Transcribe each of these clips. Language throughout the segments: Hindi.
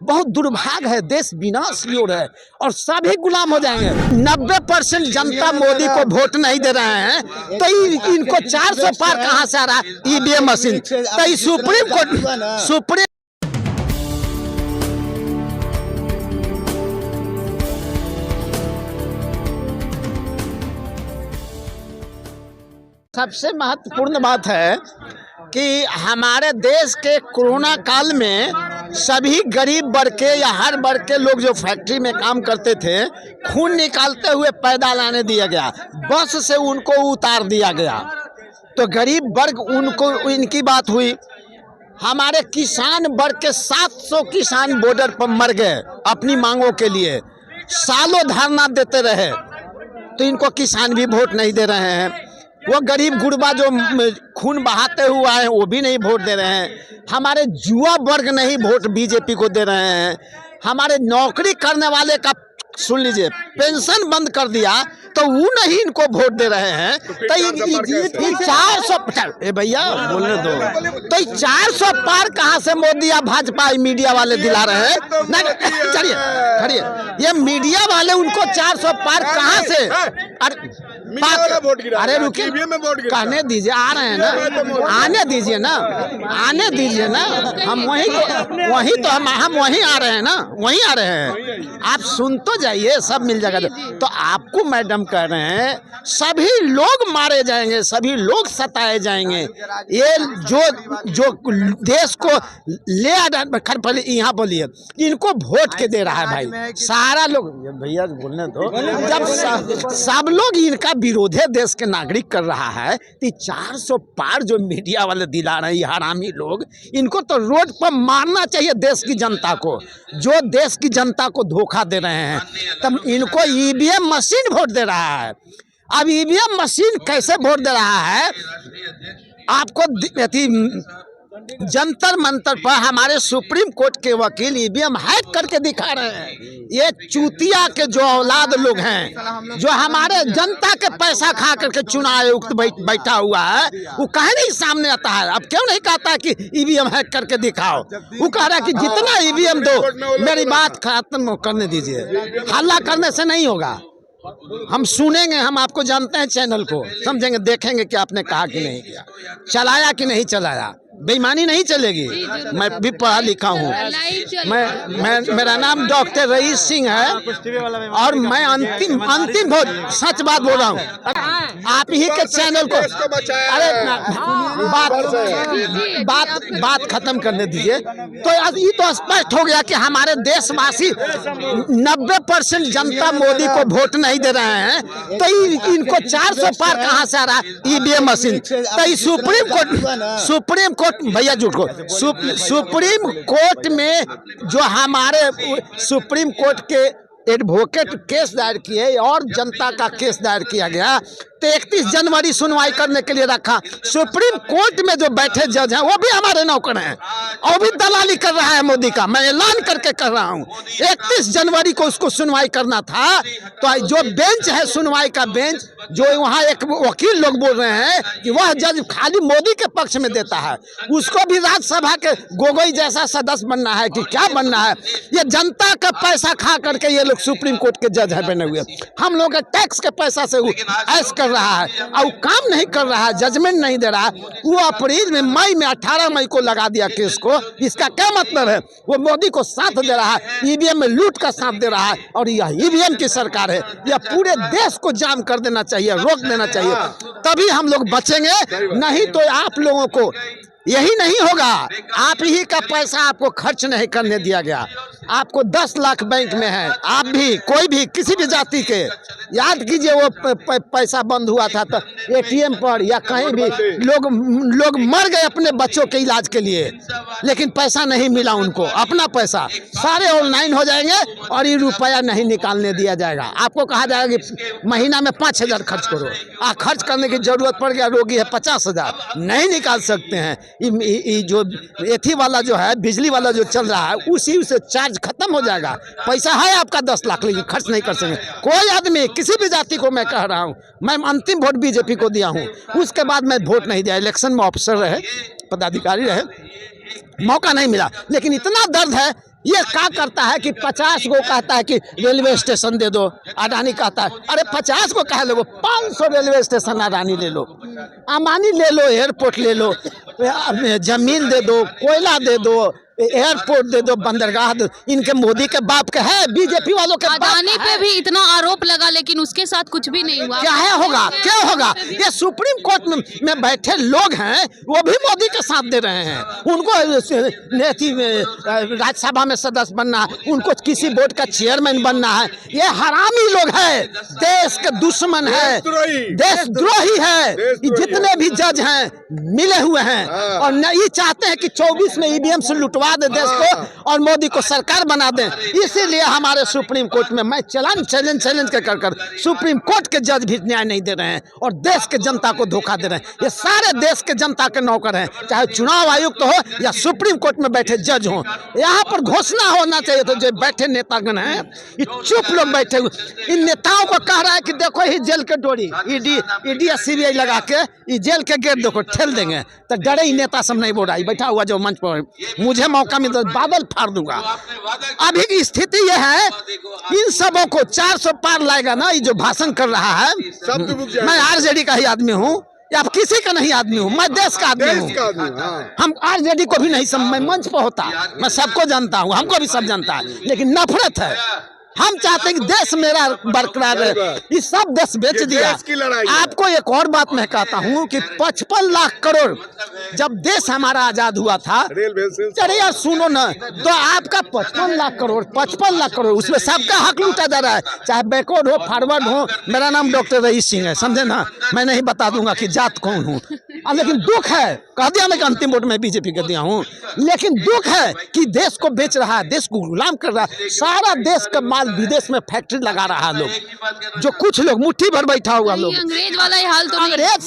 बहुत दुर्भाग्य है, देश विनाश की ओर है और सभी गुलाम हो जाएंगे। 90% जनता मोदी को वोट नहीं दे रहे हैं, तो इनको 400 पार कहां से आ रहा है? EVM machine. तो सुप्रीम कोर्ट सबसे महत्वपूर्ण बात है कि हमारे देश के कोरोना काल में सभी गरीब वर्ग के या हर वर्ग के लोग जो फैक्ट्री में काम करते थे, खून निकालते हुए पैदा लाने दिया गया, बस से उनको उतार दिया गया। तो गरीब वर्ग उनको इनकी बात हुई। हमारे किसान वर्ग के 700 किसान बॉर्डर पर मर गए अपनी मांगों के लिए, सालों धरना देते रहे, तो इनको किसान भी वोट नहीं दे रहे हैं। वो गरीब गुरबा जो खून बहाते हुआ है वो भी नहीं वोट दे रहे हैं। हमारे युवा वर्ग नहीं वोट बीजेपी को दे रहे हैं। हमारे नौकरी करने वाले का सुन लीजिए, पेंशन बंद कर दिया तो वो नहीं इनको वोट दे रहे हैं। तो ये 400 भैया बोलने दो, तो 400 पार कहाँ से मोदी या भाजपा मीडिया वाले दिला रहे हैं? चलिए खड़िए, ये मीडिया वाले उनको 400 पार कहाँ से? अरे रुकिए, कहने दीजिए, आ रहे हैं ना, आने दीजिए ना, आने दीजिए ना। हम वहीं तो हम वहीं आ रहे हैं ना, वहीं आ रहे हैं। आप सुन तो जाइए, सब मिल जाएगा। तो आपको मैडम कह रहे हैं सभी लोग मारे जाएंगे, सभी लोग सताए जाएंगे। ये जो देश को ले पहले यहाँ बोलिए, इनको वोट के दे रहा है भाई सारा लोग। भैया बोलने दो, जब सब लोग इनका विरोध है देश के नागरिक कर रहा है, तो 400 पार जो मीडिया वाले दिला रहे हैं हरामी लोग, इनको तो रोड पर मारना चाहिए देश की जनता को, जो देश की जनता को धोखा दे रहे हैं। तब इनको ईवीएम मशीन वोट दे रहा है। अब ईवीएम मशीन कैसे वोट दे रहा है? आपको जंतर मंतर पर हमारे सुप्रीम कोर्ट के वकील ईवीएम हैक करके दिखा रहे हैं। ये चूतिया के जो औलाद लोग हैं, जो हमारे जनता के पैसा खा करके चुनाव आयुक्त बैठा हुआ है, वो कहे नहीं सामने आता है। अब क्यों नहीं कहता कि ईवीएम हैक करके दिखाओ? वो कह रहा है कि जितना ईवीएम दो, मेरी बात खत्म करने दीजिए। हल्ला करने से नहीं होगा, हम सुनेंगे, हम आपको जानते हैं, चैनल को समझेंगे, देखेंगे कि आपने कहा कि नहीं किया, चलाया कि नहीं चलाया। बेईमानी नहीं चलेगी। मैं भी पढ़ा लिखा हूँ, मैं मेरा नाम डॉक्टर रईस सिंह है और मैं अंतिम बहुत सच बात बोल रहा हूँ। आप ही के चैनल को, अरे बात खत्म करने दीजिए। तो ये तो स्पष्ट हो गया कि हमारे देशवासी 90% जनता मोदी को वोट नहीं दे रहे हैं, तो इनको 400 पार कहाँ से आ रहा है? EVM machine. तो सुप्रीम कोर्ट भैया झूठ को सुप्रीम कोर्ट में जो हमारे सुप्रीम कोर्ट के एडवोकेट केस दायर किए और जनता का केस दायर किया गया, तो 31 जनवरी सुनवाई करने के लिए रखा। सुप्रीम कोर्ट में जो बैठे जज हैं वो भी हमारे नौकर हैं और भी दलाली कर रहा है मोदी का। मैं ऐलान करके कर रहा हूँ, 31 जनवरी को उसको सुनवाई करना था। तो जो बेंच है, सुनवाई का बेंच, जो वहाँ एक वकील लोग बोल रहे हैं कि वह जज खाली मोदी के पक्ष में देता है, उसको भी राज्यसभा के गोगोई जैसा सदस्य बनना है कि क्या बनना है? ये जनता का पैसा खा करके ये लोग सुप्रीम कोर्ट के जज है बने हुए। हम लोग टैक्स के पैसा से ऐश कर रहा है और काम नहीं कर रहा है, जजमेंट नहीं दे रहा है। वो अप्रैल में, मई में 18 मई को लगा दिया केस को। इसका क्या मतलब है? वो मोदी को साथ दे रहा है, ईवीएम में लूट का साथ दे रहा है। और यह ईवीएम की सरकार है, यह पूरे देश को जाम कर देना चाहिए, रोक देना चाहिए, तभी हम लोग बचेंगे। नहीं तो आप लोगों को यही नहीं होगा। आप ही का पैसा आपको खर्च नहीं करने दिया गया। आपको 10 लाख बैंक में है, आप भी, कोई भी, किसी भी जाति के, याद कीजिए वो पैसा बंद हुआ था तो एटीएम पर या कहीं भी लोग मर गए अपने बच्चों के इलाज के लिए, लेकिन पैसा नहीं मिला उनको। अपना पैसा सारे ऑनलाइन हो जाएंगे और ये रुपया नहीं निकालने दिया जाएगा। आपको कहा जाएगा कि महीना में 5,000 खर्च करो। खर्च करने की जरूरत पड़ गया, रोगी है 50,000, नहीं निकाल सकते हैं। जो एथी वाला जो है, बिजली वाला जो चल रहा है, उसी से चार्ज खत्म हो जाएगा। पैसा है आपका 10 लाख, लेकिन खर्च नहीं कर सकेंगे। कोई आदमी, किसी भी जाति को मैं कह रहा हूँ, मैं अंतिम वोट बीजेपी को दिया हूँ, उसके बाद मैं वोट नहीं दिया। इलेक्शन में ऑफिसर रहे, पदाधिकारी रहे, मौका नहीं मिला। लेकिन इतना दर्द है ये क्या करता है कि 50 को कहता है कि रेलवे स्टेशन दे दो, अडानी कहता है अरे 50 को कह लो, 500 रेलवे स्टेशन अडानी ले लो, अम्बानी ले लो, एयरपोर्ट ले लो, जमीन दे दो, कोयला दे दो, एयरपोर्ट दे दो, बंदरगाह दो। इनके मोदी के बाप के है, बीजेपी वालों के अडानी पे भी इतना आरोप लगा लेकिन उसके साथ कुछ भी नहीं हुआ। क्या है होगा, क्या होगा? ये सुप्रीम कोर्ट में बैठे लोग हैं, वो भी मोदी के साथ दे रहे हैं। उनको राज्यसभा में सदस्य बनना है, उनको किसी बोर्ड का चेयरमैन बनना है। ये हरामी लोग हैं, देश के दुश्मन है, देशद्रोही है। जितने भी जज हैं मिले हुए हैं और ये चाहते हैं कि 24 में ईवीएम से लुटवा दे देश को और मोदी को सरकार बना दें। इसीलिए हमारे सुप्रीम कोर्ट में मैं चैलेंज कर सुप्रीम कोर्ट के जज भी न्याय नहीं दे रहे हैं और देश के जनता को धोखा दे रहे हैं। ये सारे देश के जनता के नौकर हैं, चाहे चुनाव आयुक्त हो या सुप्रीम कोर्ट में बैठे जज हो। यहाँ पर घोषणा होना चाहिए तो जो बैठे नेतागण हैं ये चुप लोग बैठे हुए। इन नेताओं को कह रहा है कि देखो ही जेल के डोरी ईडी सीबीआई लगा के ये जेल के गेट देखो ठेल देंगे, तो डरे ही नेता सब नहीं बोल रहा है। बैठा हुआ जो मंच पर, मुझे मौका मिले तो बादल फाड़ दूंगा। अभी की स्थिति यह है, इन सबों को 400 पार लाएगा ना। ये जो भाषण कर रहा है, मैं आरजेडी का ही आदमी हूँ या किसी का नहीं आदमी हूँ, मैं देश का आदमी हूँ। हम आरजेडी को भी नहीं समझ, मैं मंच पर होता, मैं सबको जानता हूँ, हमको भी सब जानता है, लेकिन नफरत है। हम चाहते हैं कि देश मेरा बरकरार रहे। ये सब देश बेच दिया। आपको एक और बात मैं कहता हूँ कि 55 लाख करोड़ जब देश हमारा आजाद हुआ था, अरे यार सुनो ना, तो आपका 55 लाख करोड़ उसमें सबका हक लूटा जा रहा है, चाहे बैकवर्ड हो फॉरवर्ड हो। मेरा नाम डॉक्टर रईस सिंह है, समझे ना, मैं नहीं बता दूंगा कि जात कौन हूँ। लेकिन दुख है, कह दिया मैं कि अंतिम वोट में बीजेपी कर दिया हूँ, लेकिन दुख है कि देश को बेच रहा है, देश को गुलाम कर रहा है। सारा देश का माल विदेश में फैक्ट्री लगा रहा है लोग, जो कुछ लोग मुट्ठी भर बैठा हुआ लोग। अंग्रेज वाला ही हाल तो अंग्रेज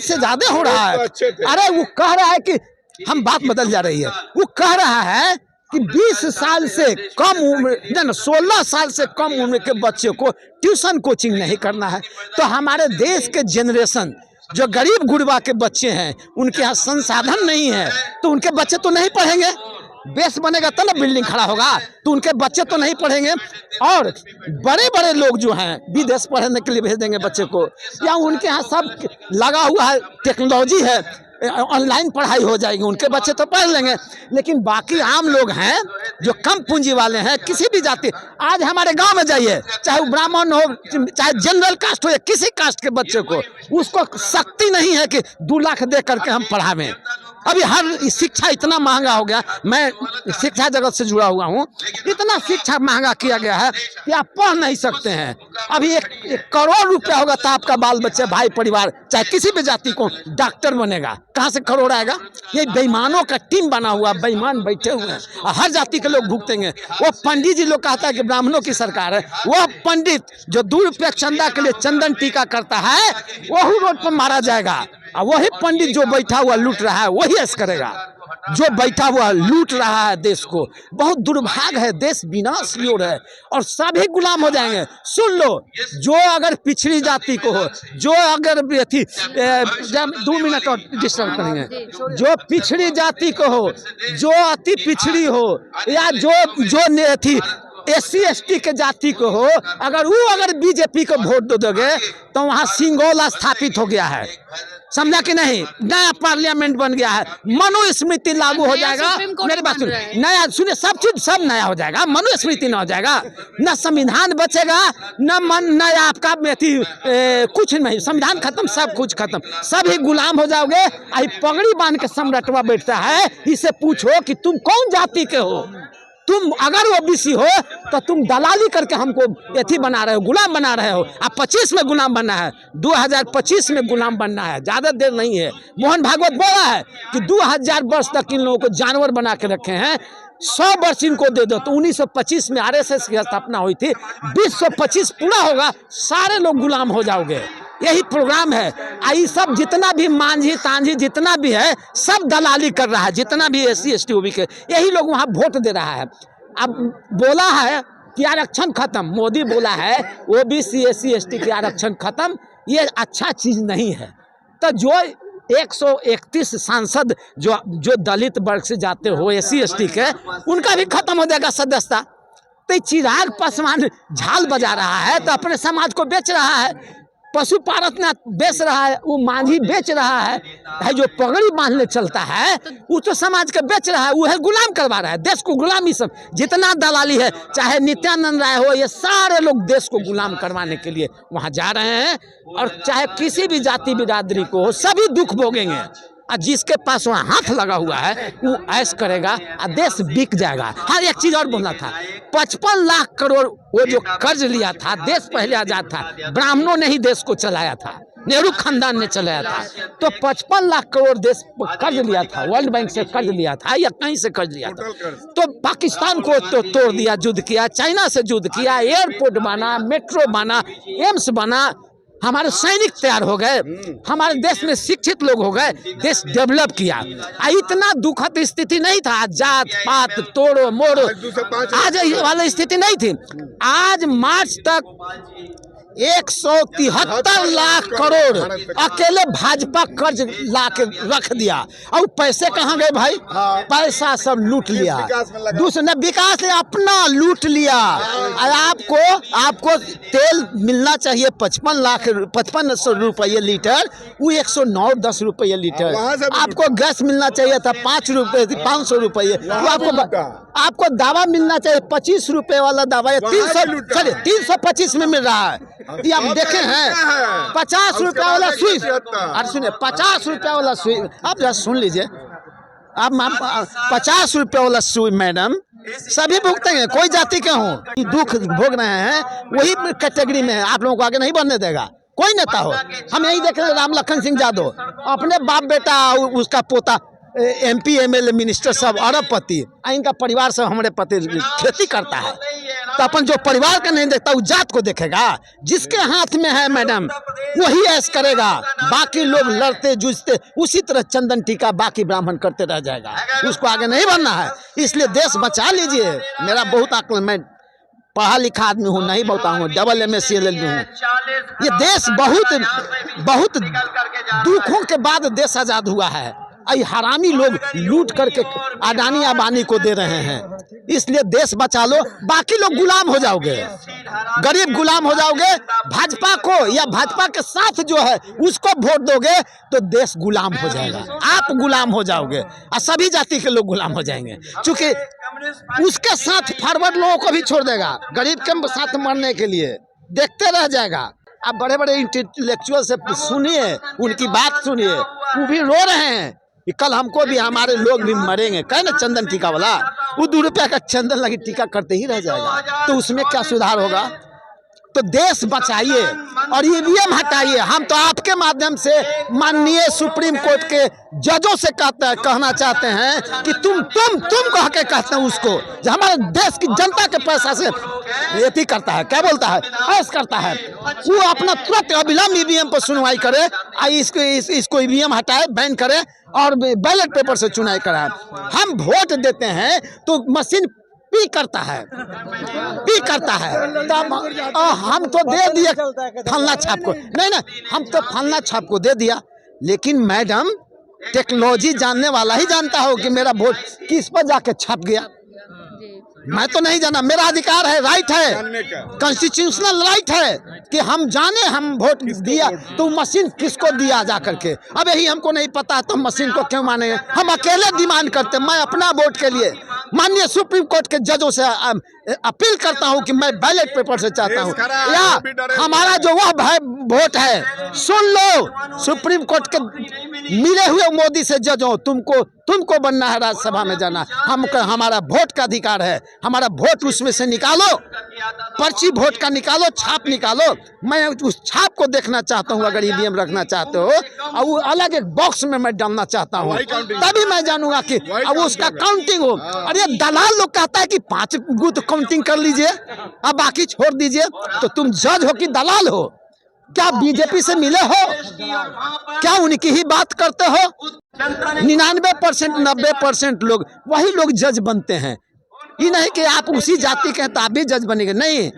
से ज्यादा हो रहा है। अरे वो कह रहा है कि हम बात बदल जा रही है, वो कह रहा है कि 20 साल से कम उम्र 16 साल से कम उम्र के बच्चे को ट्यूशन कोचिंग नहीं करना है। तो हमारे देश के जनरेशन जो गरीब गुरबा के बच्चे हैं, उनके यहाँ संसाधन नहीं है, तो उनके बच्चे तो नहीं पढ़ेंगे। बेस बनेगा तो ना बिल्डिंग खड़ा होगा, तो उनके बच्चे तो नहीं पढ़ेंगे। और बड़े बड़े लोग जो हैं विदेश पढ़ने के लिए भेज देंगे बच्चे को, या उनके यहाँ सब लगा हुआ है, टेक्नोलॉजी है, ऑनलाइन पढ़ाई हो जाएगी, उनके बच्चे तो पढ़ लेंगे। लेकिन बाकी आम लोग हैं जो कम पूंजी वाले हैं, किसी भी जाति, आज हमारे गांव में जाइए, चाहे वो ब्राह्मण हो, चाहे जनरल कास्ट हो या किसी कास्ट के बच्चे को, उसको शक्ति नहीं है कि 2 लाख दे करके हम पढ़ावें। अभी हर शिक्षा इतना महंगा हो गया, मैं शिक्षा जगत से जुड़ा हुआ हूँ, इतना शिक्षा महंगा किया गया है कि आप पढ़ नहीं सकते हैं। अभी एक करोड़ रुपया होगा तो आपका बाल बच्चे, भाई परिवार, चाहे किसी भी जाति को डॉक्टर बनेगा, कहाँ से करोड़ आएगा? ये बेईमानों का टीम बना हुआ, बेईमान बैठे हुए हैं, हर जाति के लोग भुगतेंगे। वो पंडित जी लोग कहता है कि ब्राह्मणों की सरकार है, वो पंडित जो 2 रुपया चंदा के लिए चंदन टीका करता है, वही रोड पर मारा जाएगा। और वही पंडित जो बैठा हुआ लूट रहा है वही ऐसा करेगा, जो बैठा हुआ लूट रहा है देश को। बहुत दुर्भाग्य है, देश विनाश की ओर है और सभी गुलाम हो जाएंगे। सुन लो, जो अगर पिछड़ी जाति को हो, जो अगर 2 मिनट और डिस्टर्ब करेंगे, जो पिछड़ी जाति को हो, जो अति पिछड़ी हो, या जो थी SC ST के जाति को हो, अगर बीजेपी को वोट दे दोगे तो वहाँ सिंगोल स्थापित हो गया है, समझा कि नहीं? नया पार्लियामेंट बन गया है, मनुस्मृति लागू हो जाएगा। मेरी बात सुनिए, नया सुनिए, सब चीज सब नया हो जाएगा, मनुस्मृति न हो जाएगा, न संविधान बचेगा, न आपका कुछ नहीं, संविधान खत्म, सब कुछ खत्म, सभी गुलाम हो जाओगे। आई पगड़ी बांध के सम्राटवा बैठता है, इसे पूछो कि तुम कौन जाति के हो? तुम अगर OBC हो तो तुम दलाली करके हमको एथी बना रहे हो, गुलाम बना रहे हो। अब 25 में गुलाम बनना है, 2025 में गुलाम बनना है, ज़्यादा देर नहीं है। मोहन भागवत बोला है कि 2000 वर्ष तक इन लोगों को जानवर बना के रखे हैं, 100 वर्ष इनको दे दो। तो 1925 में RSS की स्थापना हुई थी, 2025 पूरा होगा, सारे लोग गुलाम हो जाओगे। यही प्रोग्राम है। आई सब जितना भी मांझी तांझी जितना भी है, सब दलाली कर रहा है, जितना भी SC ST OBC के, यही लोग वहाँ वोट दे रहा है। अब बोला है कि आरक्षण खत्म, मोदी बोला है OBC SC ST के आरक्षण खत्म, ये अच्छा चीज नहीं है। तो जो 131 सांसद जो दलित वर्ग से जाते हो, SC ST के, उनका भी खत्म हो जाएगा सदस्यता। तो चिराग पासवान झाल बजा रहा है तो अपने समाज को बेच रहा है। पशुपालन बेच रहा है, वो मांझी बेच रहा है जो पगड़ी बांधने चलता है वो तो समाज के बेच रहा है, वो है गुलाम करवा रहा है देश को। गुलामी सब जितना दलाली है, चाहे नित्यानंद राय हो, ये सारे लोग देश को गुलाम करवाने के लिए वहाँ जा रहे हैं। और चाहे किसी भी जाति बिरादरी को हो, सभी दुख भोगेंगे। और जिसके पास वहाँ हाथ लगा हुआ है वो ऐश करेगा और देश बिक जाएगा। हाँ, एक चीज और बोलना था, 55 लाख करोड़ वो जो कर्ज लिया था, देश पहले आजाद था, ब्राह्मणों ने ही देश को चलाया था, नेहरू खानदान ने चलाया था। तो 55 लाख करोड़ देश कर्ज लिया था, वर्ल्ड बैंक से कर्ज लिया था या कहीं से कर्ज लिया था। तो पाकिस्तान को तो तोड़ दिया, युद्ध किया, चाइना से युद्ध किया, एयरपोर्ट बना, मेट्रो बना, एम्स बना, हमारे सैनिक तैयार हो गए, हमारे देश में शिक्षित लोग हो गए, देश डेवलप किया। इतना दुखद स्थिति नहीं था, जात पात तोड़ो मोड़ो, आज वाली स्थिति नहीं थी। आज मार्च तक 173 लाख करोड़ अकेले भाजपा कर्ज ला के रख दिया। और पैसे कहाँ गए भाई? पैसा सब लूट लिया, दूसरे विकास ने अपना लूट लिया। आपको तेल मिलना चाहिए 5500 रुपये लीटर, वो 109-10 रुपये लीटर। आपको गैस मिलना चाहिए था 500 रुपये, आपको दवा मिलना चाहिए 25 रुपये वाला दवा 325 में मिल रहा है। ये आप देखे हैं 50 रुपया वाला सुई, और सुनिए 50 रुपया वाला सुई, आप जरा सुन लीजिए, आप 50 रुपया वाला सुई मैडम सभी भुगते हैं, कोई जाति के हों, दुख भोग रहे हैं, वही कैटेगरी में है। आप लोगों को आगे नहीं बढ़ने देगा कोई नेता हो। हम यही देख रहे हैं, राम लखन सिंह यादव अपने बाप बेटा, उसका पोता MP MLA मिनिस्टर सब अरबपति, इनका परिवार सब हमारे पति खेती करता है। तो अपन जो परिवार का नहीं देखता वो जात को देखेगा। जिसके हाथ में है मैडम वही ऐश करेगा, बाकी लोग लड़ते जूझते उसी तरह चंदन टीका बाकी ब्राह्मण करते रह जाएगा, उसको आगे नहीं बढ़ना है। इसलिए देश बचा लीजिए। मेरा बहुत अक्ल, मैं पढ़ा लिखा आदमी हूँ, नहीं बताऊँ, डबल MSc LLB हूँ। ये देश बहुत दुखों के बाद देश आजाद हुआ है। हरामी लोग लूट करके अडानी अंबानी को दे रहे हैं, इसलिए देश बचा लो, बाकी लोग गुलाम हो जाओगे, गरीब गुलाम हो जाओगे। भाजपा को या भाजपा के साथ जो है उसको वोट दोगे तो देश गुलाम हो जाएगा, आप गुलाम हो जाओगे और सभी जाति के लोग गुलाम हो जाएंगे। क्योंकि उसके साथ फॉरवर्ड लोगों को भी छोड़ देगा, गरीब के साथ मरने के लिए देखते रह जाएगा। आप बड़े बड़े इंटेलेक्चुअल से सुनिए, उनकी बात सुनिए, वो भी रो रहे हैं कि कल हमको भी, हमारे लोग भी मरेंगे। कहे ना चंदन टीका वाला, वो 2 रुपया का चंदन लगी टीका करते ही रह जाएगा, तो उसमें क्या सुधार होगा? तो देश बचाइए और EVM हटाइए। हम तो आपके माध्यम से माननीय सुप्रीम कोर्ट के जजों से कहना चाहते हैं कि तुम कह के कहते हैं उसको, जो हमारे देश की जनता के पैसा से ये करता है, क्या बोलता है, ऐश करता है, वो अपना तुरंत अविलंब EVM पर सुनवाई करे, इसको EVM हटाए, बैन करे और बैलेट पेपर से चुनाव कराए। हम वोट देते हैं तो मशीन पी करता है। तब हम तो दे दिए फलना छाप को, नहीं, हम तो फलना छाप को दे दिया। लेकिन मैडम टेक्नोलॉजी जानने वाला ही जानता हो कि मेरा वोट किस पर जाके छप गया। मैं तो नहीं जाना, मेरा अधिकार है, राइट है, कॉन्स्टिट्यूशनल राइट है कि हम जाने हम वोट दिया तो मशीन किसको दिया जा करके। अब यही हमको नहीं पता तो मशीन को क्यों माने? हम अकेले डिमांड करते, मैं अपना वोट के लिए माननीय सुप्रीम कोर्ट के जजों से अपील करता हूं कि मैं बैलेट पेपर से चाहता हूं, या हमारा जो वह वोट है सुन लो, सुप्रीम कोर्ट के मिले हुए मोदी से जजों, तुमको बनना है राज्यसभा में जाना, हमारा वोट का अधिकार है, हमारा वोट उसमें से निकालो, पर्ची वोट का निकालो, छाप निकालो। मैं उस छाप को देखना चाहता हूँ, अगर EVM रखना चाहते हो, और वो अलग एक बॉक्स में मैं डालना चाहता हूँ, तभी मैं जानूंगा कि अब उसका काउंटिंग हो। और ये दलाल लोग कहता है कि 5 गुट काउंटिंग कर लीजिए अब बाकी छोड़ दीजिए, तो तुम जज हो कि दलाल हो? क्या बीजेपी से मिले हो? क्या उनकी ही बात करते हो? 99% 90% लोग वही लोग जज बनते हैं। ये नहीं कि आप उसी जाति के हैं तो आप भी जज बनेंगे, नहीं।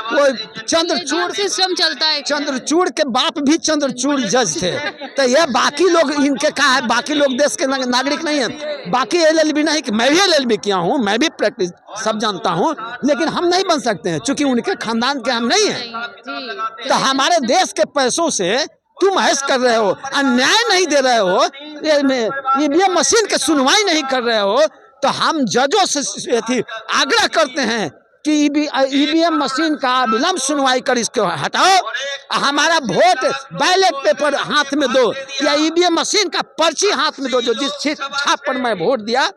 वो चंद्रचूड़ सिस्टम चलता है। चंद्रचूड़ के बाप भी चंद्रचूड़ जज थे, तो ये बाकी लोग इनके कहा है, बाकी लोग देश के नागरिक नहीं है। बाकी LLB नहीं कि मैं भी LLB किया हूँ, मैं भी प्रैक्टिस सब जानता हूँ, लेकिन हम नहीं बन सकते हैं क्योंकि उनके खानदान के हम नहीं हैं। तो हमारे देश के पैसों से तुम ऐश कर रहे हो, अन्याय नहीं दे रहे हो, ईवीएम मशीन के सुनवाई नहीं कर रहे हो, तो हम जजों से आग्रह करते हैं कि ईवीएम मशीन का विलम्ब सुनवाई कर इसको हटाओ, हमारा वोट बैलेट पेपर हाथ में दो या ईवीएम मशीन का पर्ची हाथ में दो, जो जिस छाप पर मैं वोट दिया,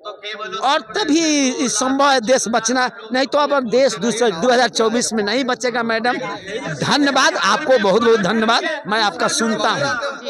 और तभी संभव है देश बचना। नहीं तो अब देश 2024 में नहीं बचेगा। मैडम धन्यवाद, आपको बहुत बहुत धन्यवाद, मैं आपका सुनता हूँ।